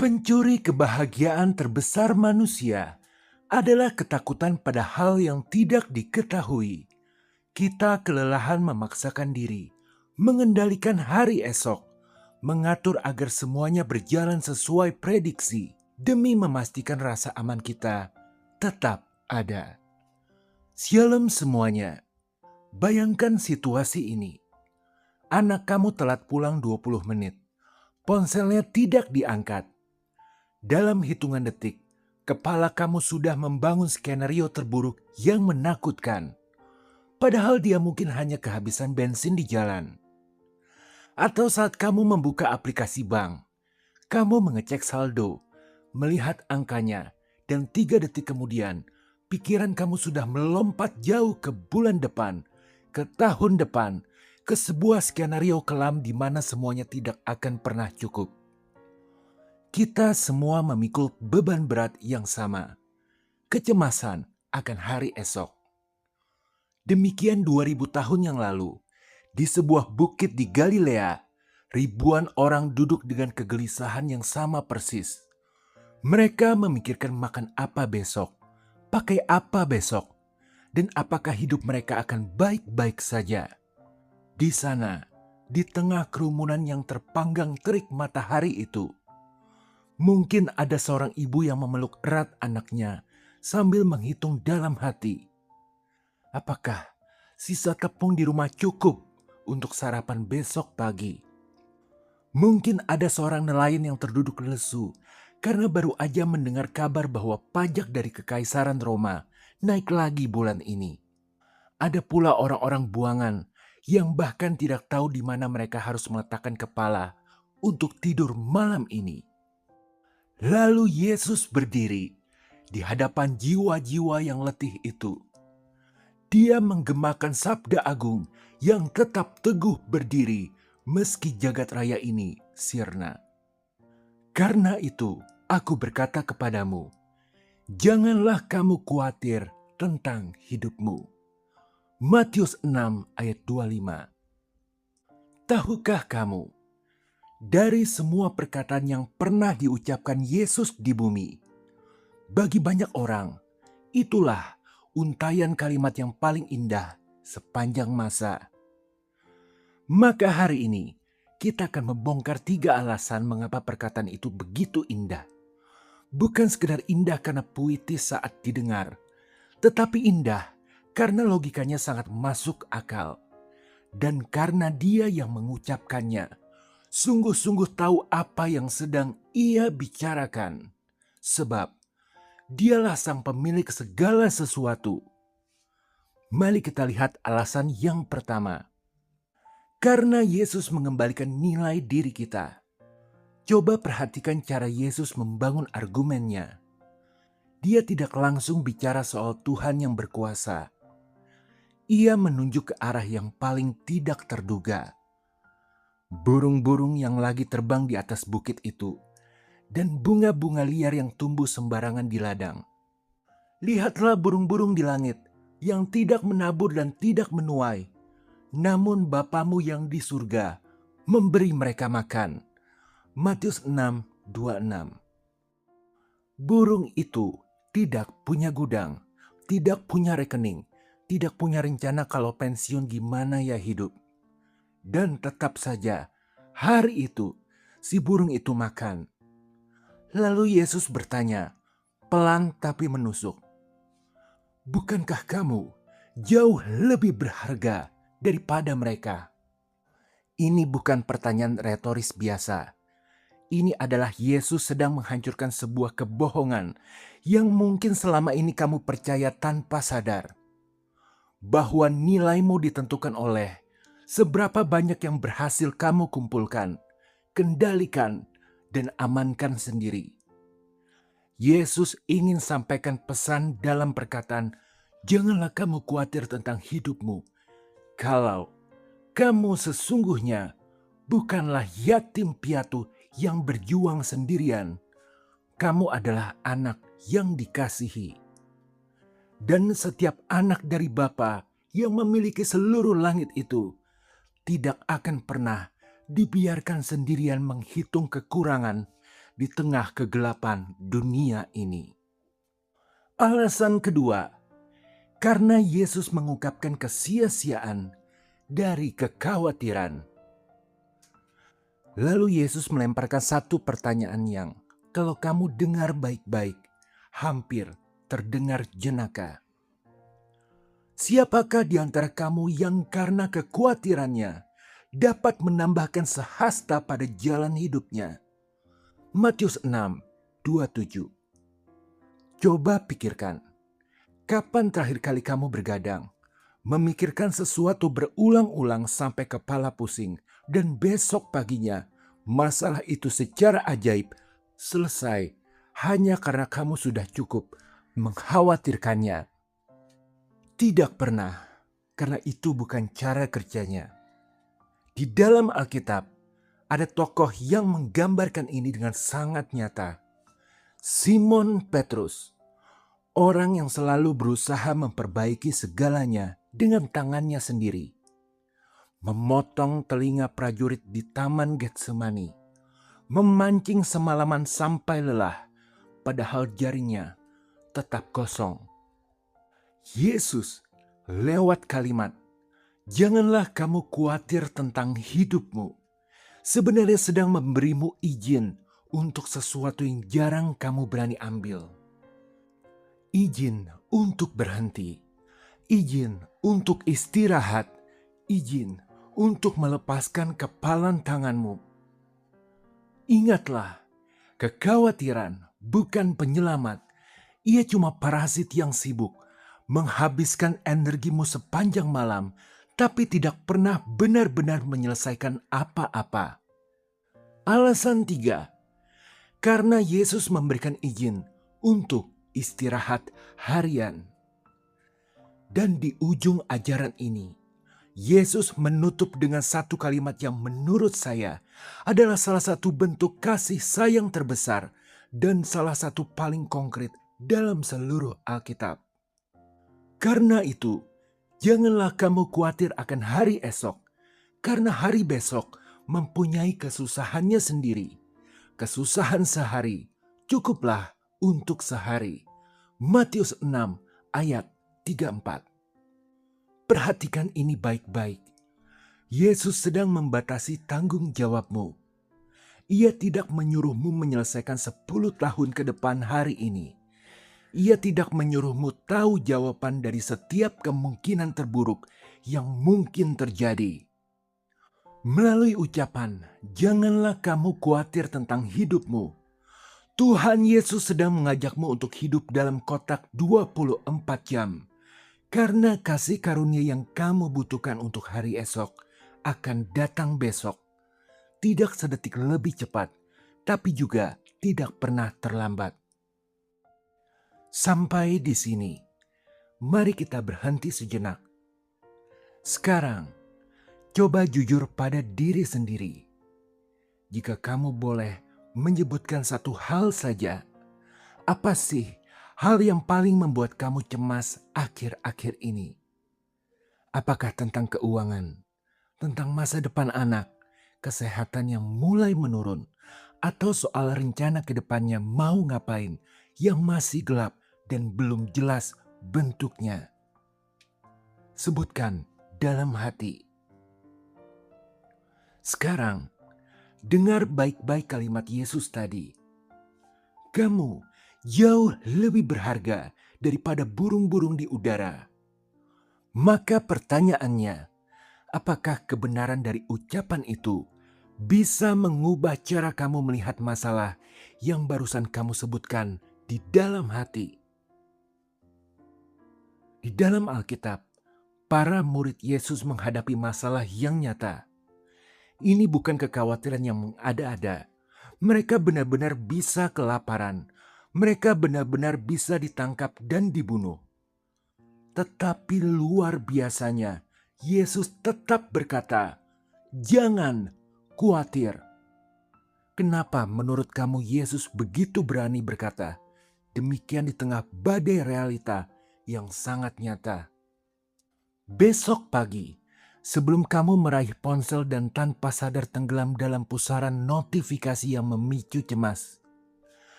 Pencuri kebahagiaan terbesar manusia adalah ketakutan pada hal yang tidak diketahui. Kita kelelahan memaksakan diri, mengendalikan hari esok, mengatur agar semuanya berjalan sesuai prediksi demi memastikan rasa aman kita tetap ada. Shalom semuanya. Bayangkan situasi ini. Anak kamu telat pulang 20 menit. Ponselnya tidak diangkat. Dalam hitungan detik, kepala kamu sudah membangun skenario terburuk yang menakutkan. Padahal dia mungkin hanya kehabisan bensin di jalan. Atau saat kamu membuka aplikasi bank, kamu mengecek saldo, melihat angkanya, dan 3 detik kemudian, pikiran kamu sudah melompat jauh ke bulan depan, ke tahun depan, ke sebuah skenario kelam di mana semuanya tidak akan pernah cukup. Kita semua memikul beban berat yang sama, kecemasan akan hari esok. Demikian 2000 tahun yang lalu, di sebuah bukit di Galilea, ribuan orang duduk dengan kegelisahan yang sama persis. Mereka memikirkan makan apa besok, pakai apa besok, dan apakah hidup mereka akan baik-baik saja. Di sana, di tengah kerumunan yang terpanggang terik matahari itu, mungkin ada seorang ibu yang memeluk erat anaknya sambil menghitung dalam hati. Apakah sisa tepung di rumah cukup untuk sarapan besok pagi? Mungkin ada seorang nelayan yang terduduk lesu karena baru aja mendengar kabar bahwa pajak dari Kekaisaran Roma naik lagi bulan ini. Ada pula orang-orang buangan yang bahkan tidak tahu di mana mereka harus meletakkan kepala untuk tidur malam ini. Lalu Yesus berdiri di hadapan jiwa-jiwa yang letih itu. Dia menggemakan sabda agung yang tetap teguh berdiri meski jagat raya ini sirna. Karena itu, aku berkata kepadamu, janganlah kamu khawatir tentang hidupmu. Matius 6 ayat 25. Tahukah kamu, dari semua perkataan yang pernah diucapkan Yesus di bumi, bagi banyak orang, itulah untayan kalimat yang paling indah sepanjang masa. Maka hari ini, kita akan membongkar 3 alasan mengapa perkataan itu begitu indah. Bukan sekedar indah karena puitis saat didengar, tetapi indah karena logikanya sangat masuk akal. Dan karena dia yang mengucapkannya, sungguh-sungguh tahu apa yang sedang ia bicarakan. Sebab, dialah sang pemilik segala sesuatu. Mari kita lihat alasan yang pertama. Karena Yesus mengembalikan nilai diri kita. Coba perhatikan cara Yesus membangun argumennya. Dia tidak langsung bicara soal Tuhan yang berkuasa. Ia menunjuk ke arah yang paling tidak terduga. Burung-burung yang lagi terbang di atas bukit itu, dan bunga-bunga liar yang tumbuh sembarangan di ladang. Lihatlah burung-burung di langit yang tidak menabur dan tidak menuai. Namun Bapamu yang di surga memberi mereka makan. Matius 6:26. Burung itu tidak punya gudang, tidak punya rekening, tidak punya rencana kalau pensiun gimana ya hidup. Dan tetap saja, hari itu si burung itu makan. Lalu Yesus bertanya, pelan tapi menusuk, bukankah kamu jauh lebih berharga daripada mereka? Ini bukan pertanyaan retoris biasa. Ini adalah Yesus sedang menghancurkan sebuah kebohongan yang mungkin selama ini kamu percaya tanpa sadar. Bahwa nilaimu ditentukan oleh seberapa banyak yang berhasil kamu kumpulkan, kendalikan, dan amankan sendiri. Yesus ingin sampaikan pesan dalam perkataan, janganlah kamu khawatir tentang hidupmu. Kalau kamu sesungguhnya bukanlah yatim piatu yang berjuang sendirian, kamu adalah anak yang dikasihi. Dan setiap anak dari Bapa yang memiliki seluruh langit itu tidak akan pernah dibiarkan sendirian menghitung kekurangan di tengah kegelapan dunia ini. Alasan kedua, karena Yesus mengungkapkan kesia-siaan dari kekhawatiran. Lalu Yesus melemparkan satu pertanyaan yang, kalau kamu dengar baik-baik, hampir terdengar jenaka. Siapakah di antara kamu yang karena kekhawatirannya dapat menambahkan sehasta pada jalan hidupnya? Matius 6:27. Coba pikirkan, kapan terakhir kali kamu bergadang, memikirkan sesuatu berulang-ulang sampai kepala pusing, dan besok paginya masalah itu secara ajaib selesai hanya karena kamu sudah cukup mengkhawatirkannya? Tidak pernah, karena itu bukan cara kerjanya. Di dalam Alkitab, ada tokoh yang menggambarkan ini dengan sangat nyata. Simon Petrus, orang yang selalu berusaha memperbaiki segalanya dengan tangannya sendiri. Memotong telinga prajurit di Taman Getsemani, memancing semalaman sampai lelah, padahal jaringnya tetap kosong. Yesus lewat kalimat, "Janganlah kamu khawatir tentang hidupmu," sebenarnya sedang memberimu izin untuk sesuatu yang jarang kamu berani ambil. Izin untuk berhenti, izin untuk istirahat, izin untuk melepaskan kepalan tanganmu. Ingatlah, kekhawatiran bukan penyelamat. Ia cuma parasit yang sibuk, menghabiskan energimu sepanjang malam, tapi tidak pernah benar-benar menyelesaikan apa-apa. Alasan 3, karena Yesus memberikan izin untuk istirahat harian. Dan di ujung ajaran ini, Yesus menutup dengan satu kalimat yang menurut saya adalah salah satu bentuk kasih sayang terbesar dan salah satu paling konkret dalam seluruh Alkitab. Karena itu, janganlah kamu khawatir akan hari esok, karena hari besok mempunyai kesusahannya sendiri. Kesusahan sehari cukuplah untuk sehari. Matius 6 ayat 34. Perhatikan ini baik-baik. Yesus sedang membatasi tanggung jawabmu. Ia tidak menyuruhmu menyelesaikan 10 tahun ke depan hari ini. Ia tidak menyuruhmu tahu jawaban dari setiap kemungkinan terburuk yang mungkin terjadi. Melalui ucapan, "Janganlah kamu khawatir tentang hidupmu," Tuhan Yesus sedang mengajakmu untuk hidup dalam kotak 24 jam. Karena kasih karunia yang kamu butuhkan untuk hari esok akan datang besok. Tidak sedetik lebih cepat, tapi juga tidak pernah terlambat. Sampai di sini, mari kita berhenti sejenak. Sekarang, coba jujur pada diri sendiri. Jika kamu boleh menyebutkan satu hal saja, apa sih hal yang paling membuat kamu cemas akhir-akhir ini? Apakah tentang keuangan, tentang masa depan anak, kesehatan yang mulai menurun, atau soal rencana ke depannya mau ngapain yang masih gelap dan belum jelas bentuknya? Sebutkan dalam hati. Sekarang, dengar baik-baik kalimat Yesus tadi. Kamu jauh lebih berharga daripada burung-burung di udara. Maka pertanyaannya, apakah kebenaran dari ucapan itu bisa mengubah cara kamu melihat masalah yang barusan kamu sebutkan di dalam hati? Di dalam Alkitab, para murid Yesus menghadapi masalah yang nyata. Ini bukan kekhawatiran yang mengada-ada. Mereka benar-benar bisa kelaparan. Mereka benar-benar bisa ditangkap dan dibunuh. Tetapi luar biasanya, Yesus tetap berkata, "Jangan khawatir." Kenapa menurut kamu Yesus begitu berani berkata demikian di tengah badai realita yang sangat nyata? Besok pagi, Sebelum kamu meraih ponsel dan tanpa sadar tenggelam dalam pusaran notifikasi yang memicu cemas.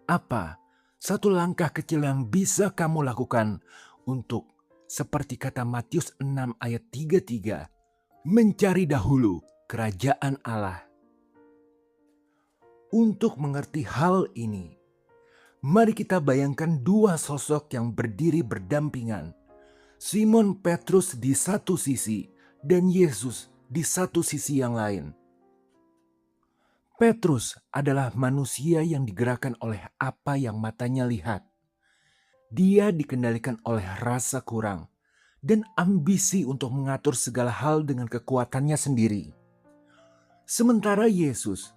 Apa satu langkah kecil yang bisa kamu lakukan untuk, seperti kata Matius 6 ayat 33, mencari dahulu kerajaan Allah? Untuk mengerti hal ini, mari kita bayangkan dua sosok yang berdiri berdampingan. Simon Petrus di satu sisi dan Yesus di satu sisi yang lain. Petrus adalah manusia yang digerakkan oleh apa yang matanya lihat. Dia dikendalikan oleh rasa kurang dan ambisi untuk mengatur segala hal dengan kekuatannya sendiri. Sementara Yesus,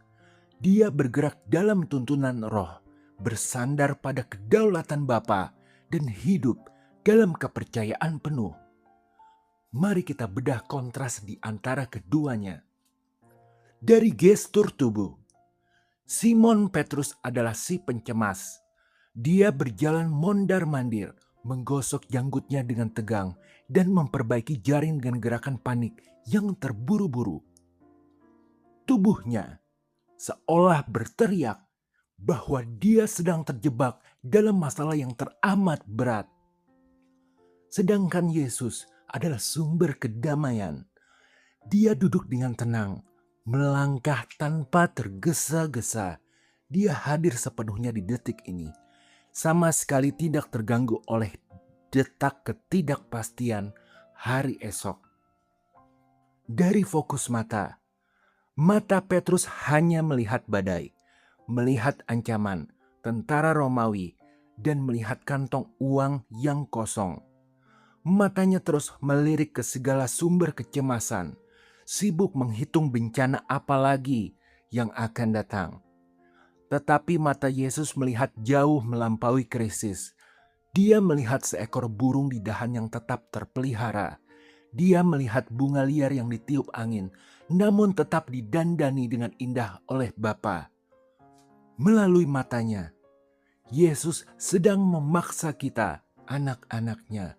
dia bergerak dalam tuntunan roh, bersandar pada kedaulatan Bapa dan hidup dalam kepercayaan penuh. Mari kita bedah kontras di antara keduanya. Dari gestur tubuh, Simon Petrus adalah si pencemas. Dia berjalan mondar-mandir, menggosok janggutnya dengan tegang, dan memperbaiki jaring dengan gerakan panik yang terburu-buru. Tubuhnya seolah berteriak bahwa dia sedang terjebak dalam masalah yang teramat berat. Sedangkan Yesus adalah sumber kedamaian. Dia duduk dengan tenang, melangkah tanpa tergesa-gesa. Dia hadir sepenuhnya di detik ini, sama sekali tidak terganggu oleh detak ketidakpastian hari esok. Dari fokus mata Petrus hanya melihat badai, melihat ancaman, tentara Romawi, dan melihat kantong uang yang kosong. Matanya terus melirik ke segala sumber kecemasan, sibuk menghitung bencana apa lagi yang akan datang. Tetapi mata Yesus melihat jauh melampaui krisis. Dia melihat seekor burung di dahan yang tetap terpelihara. Dia melihat bunga liar yang ditiup angin, namun tetap didandani dengan indah oleh Bapa. Melalui matanya, Yesus sedang memaksa kita, anak-anaknya,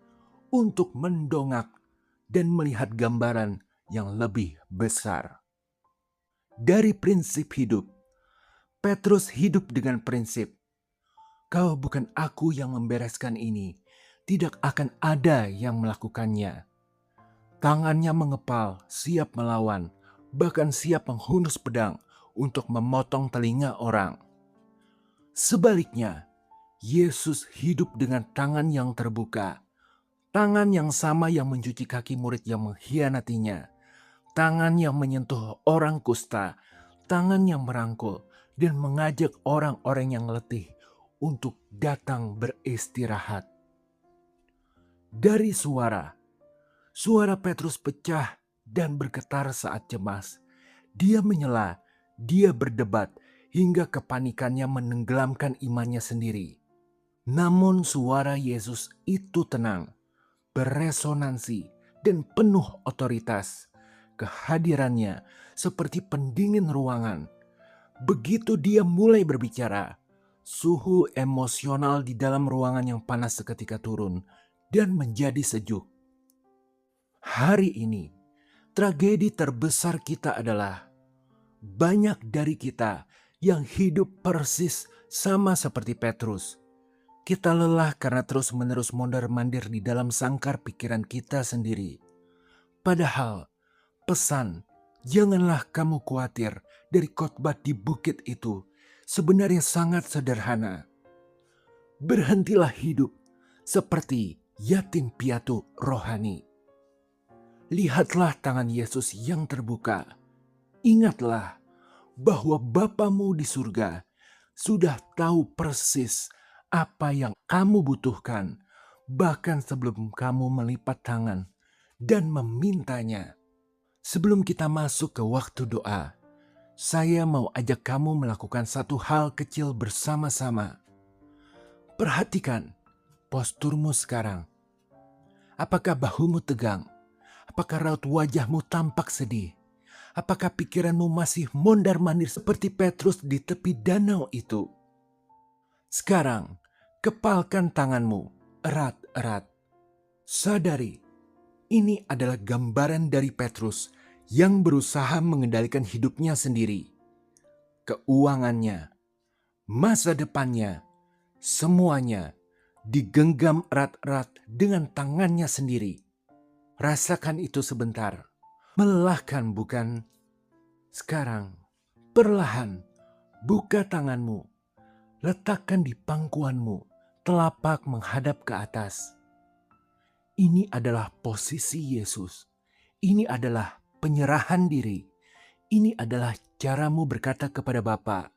untuk mendongak dan melihat gambaran yang lebih besar. Dari prinsip hidup, Petrus hidup dengan prinsip, "Kau bukan aku yang membereskan ini, tidak akan ada yang melakukannya." Tangannya mengepal, siap melawan, bahkan siap menghunus pedang untuk memotong telinga orang. Sebaliknya, Yesus hidup dengan tangan yang terbuka, tangan yang sama yang mencuci kaki murid yang mengkhianatinya, tangan yang menyentuh orang kusta, tangan yang merangkul dan mengajak orang-orang yang letih untuk datang beristirahat. Dari suara Petrus pecah dan bergetar saat cemas. Dia menyela, dia berdebat, hingga kepanikannya menenggelamkan imannya sendiri. Namun suara Yesus itu tenang, beresonansi, dan penuh otoritas. Kehadirannya seperti pendingin ruangan. Begitu dia mulai berbicara, suhu emosional di dalam ruangan yang panas seketika turun dan menjadi sejuk. Hari ini, tragedi terbesar kita adalah banyak dari kita yang hidup persis sama seperti Petrus. Kita lelah karena terus-menerus mondar-mandir di dalam sangkar pikiran kita sendiri. Padahal, pesan "janganlah kamu khawatir" dari khotbah di bukit itu sebenarnya sangat sederhana. Berhentilah hidup seperti yatim piatu rohani. Lihatlah tangan Yesus yang terbuka. Ingatlah bahwa Bapamu di surga sudah tahu persis apa yang kamu butuhkan, bahkan sebelum kamu melipat tangan dan memintanya. Sebelum kita masuk ke waktu doa, saya mau ajak kamu melakukan satu hal kecil bersama-sama. Perhatikan posturmu sekarang. Apakah bahumu tegang? Apakah raut wajahmu tampak sedih? Apakah pikiranmu masih mondar-mandir seperti Petrus di tepi danau itu? Sekarang, kepalkan tanganmu erat-erat. Sadari Ini adalah gambaran dari Petrus yang berusaha mengendalikan hidupnya sendiri, keuangannya, masa depannya, semuanya digenggam erat-erat dengan tangannya sendiri. Rasakan itu sebentar. Melelahkan bukan? Sekarang, perlahan, buka tanganmu. Letakkan di pangkuanmu, telapak menghadap ke atas. Ini adalah posisi Yesus. Ini adalah penyerahan diri. Ini adalah caramu berkata kepada Bapa,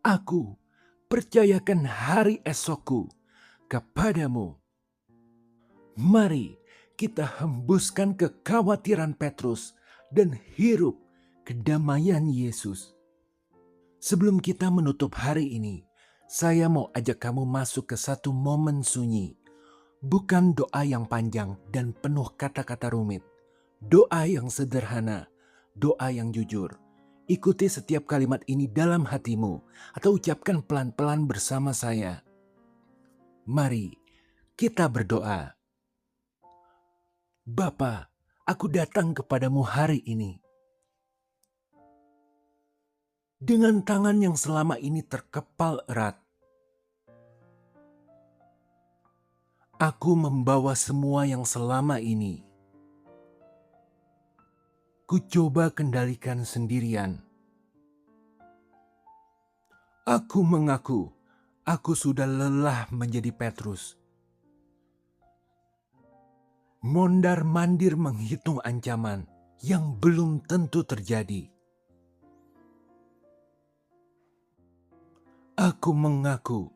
"Aku percayakan hari esokku kepadamu." Mari kita hembuskan kekhawatiran Petrus dan hirup kedamaian Yesus. Sebelum kita menutup hari ini, saya mau ajak kamu masuk ke satu momen sunyi. Bukan doa yang panjang dan penuh kata-kata rumit. Doa yang sederhana, doa yang jujur. Ikuti setiap kalimat ini dalam hatimu atau ucapkan pelan-pelan bersama saya. Mari kita berdoa. Bapa, aku datang kepadamu hari ini. Dengan tangan yang selama ini terkepal erat, aku membawa semua yang selama ini ku coba kendalikan sendirian. Aku mengaku, aku sudah lelah menjadi Petrus. Mondar-mandir menghitung ancaman yang belum tentu terjadi. Aku mengaku,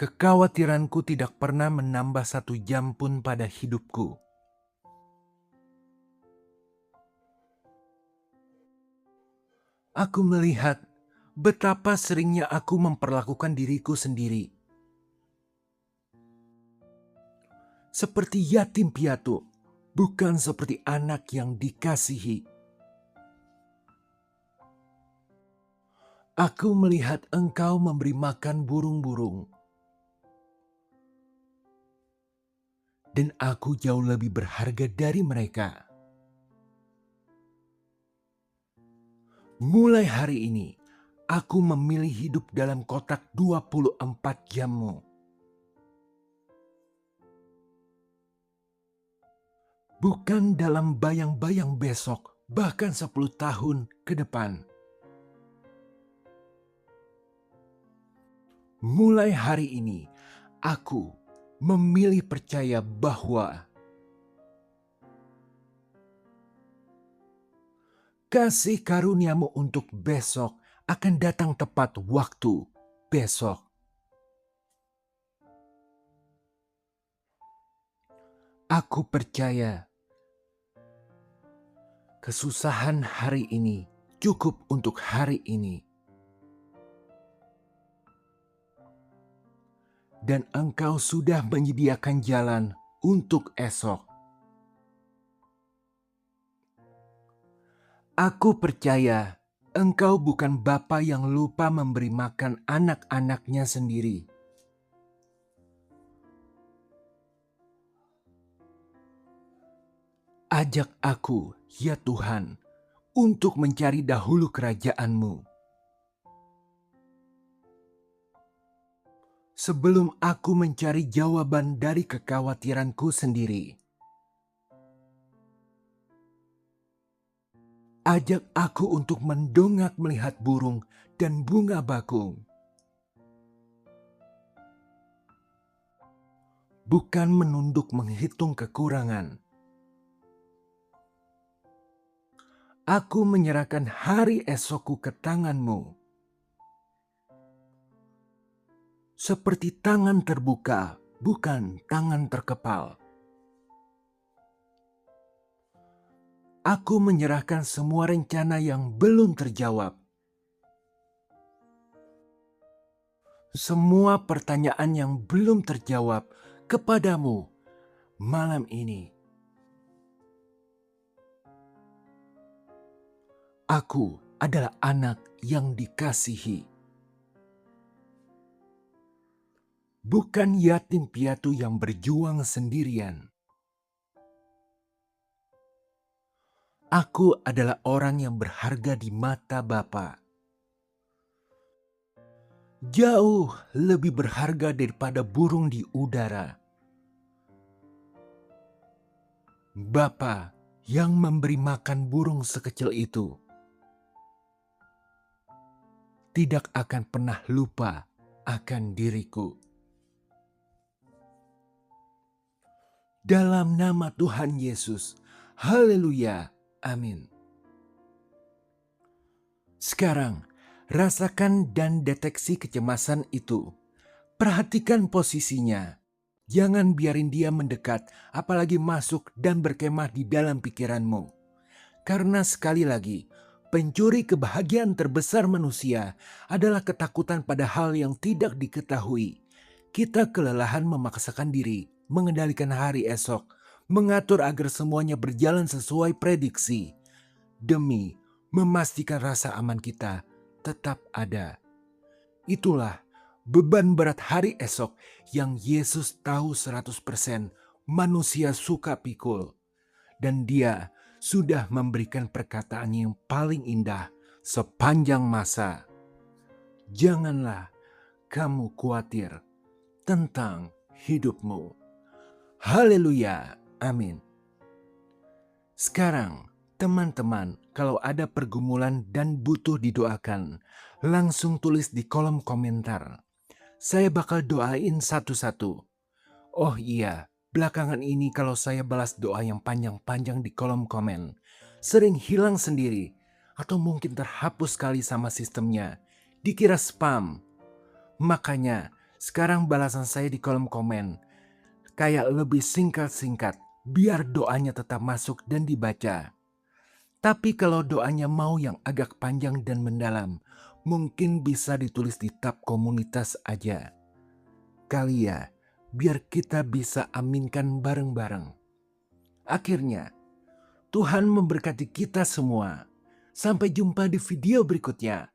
kekhawatiranku tidak pernah menambah 1 jam pun pada hidupku. Aku melihat betapa seringnya aku memperlakukan diriku sendiri seperti yatim piatu, bukan seperti anak yang dikasihi. Aku melihat Engkau memberi makan burung-burung, dan aku jauh lebih berharga dari mereka. Mulai hari ini, aku memilih hidup dalam kotak 24 jammu. Bukan dalam bayang-bayang besok, bahkan 10 tahun ke depan. Mulai hari ini, aku memilih percaya bahwa kasih karuniamu untuk besok akan datang tepat waktu besok. Aku percaya kesusahan hari ini cukup untuk hari ini. Dan Engkau sudah menyediakan jalan untuk esok. Aku percaya Engkau bukan Bapa yang lupa memberi makan anak-anaknya sendiri. Ajak aku, ya Tuhan, untuk mencari dahulu kerajaan-Mu. Sebelum aku mencari jawaban dari kekhawatiranku sendiri. Ajak aku untuk mendongak melihat burung dan bunga bakung. Bukan menunduk menghitung kekurangan. Aku menyerahkan hari esokku ke tangan-Mu. Seperti tangan terbuka, bukan tangan terkepal. Aku menyerahkan semua rencana yang belum terjawab. Semua pertanyaan yang belum terjawab kepadamu malam ini. Aku adalah anak yang dikasihi. Bukan yatim piatu yang berjuang sendirian. Aku adalah orang yang berharga di mata Bapa. Jauh lebih berharga daripada burung di udara. Bapa yang memberi makan burung sekecil itu tidak akan pernah lupa akan diriku. Dalam nama Tuhan Yesus, haleluya, amin. Sekarang, rasakan dan deteksi kecemasan itu. Perhatikan posisinya. Jangan biarin dia mendekat, apalagi masuk dan berkemah di dalam pikiranmu. Karena sekali lagi, pencuri kebahagiaan terbesar manusia adalah ketakutan pada hal yang tidak diketahui. Kita kelelahan memaksakan diri, mengendalikan hari esok, mengatur agar semuanya berjalan sesuai prediksi, demi memastikan rasa aman kita tetap ada. Itulah beban berat hari esok yang Yesus tahu 100% manusia suka pikul. Dan dia sudah memberikan perkataan yang paling indah sepanjang masa. Janganlah kamu khawatir tentang hidupmu. Haleluya, amin. Sekarang, teman-teman, kalau ada pergumulan dan butuh didoakan, langsung tulis di kolom komentar. Saya bakal doain satu-satu. Oh iya, belakangan ini kalau saya balas doa yang panjang-panjang di kolom komen, sering hilang sendiri atau mungkin terhapus sekali sama sistemnya, dikira spam. Makanya sekarang balasan saya di kolom komen kayak lebih singkat-singkat biar doanya tetap masuk dan dibaca. Tapi kalau doanya mau yang agak panjang dan mendalam, mungkin bisa ditulis di tab komunitas aja. Kali ya, biar kita bisa aminkan bareng-bareng. Akhirnya, Tuhan memberkati kita semua. Sampai jumpa di video berikutnya.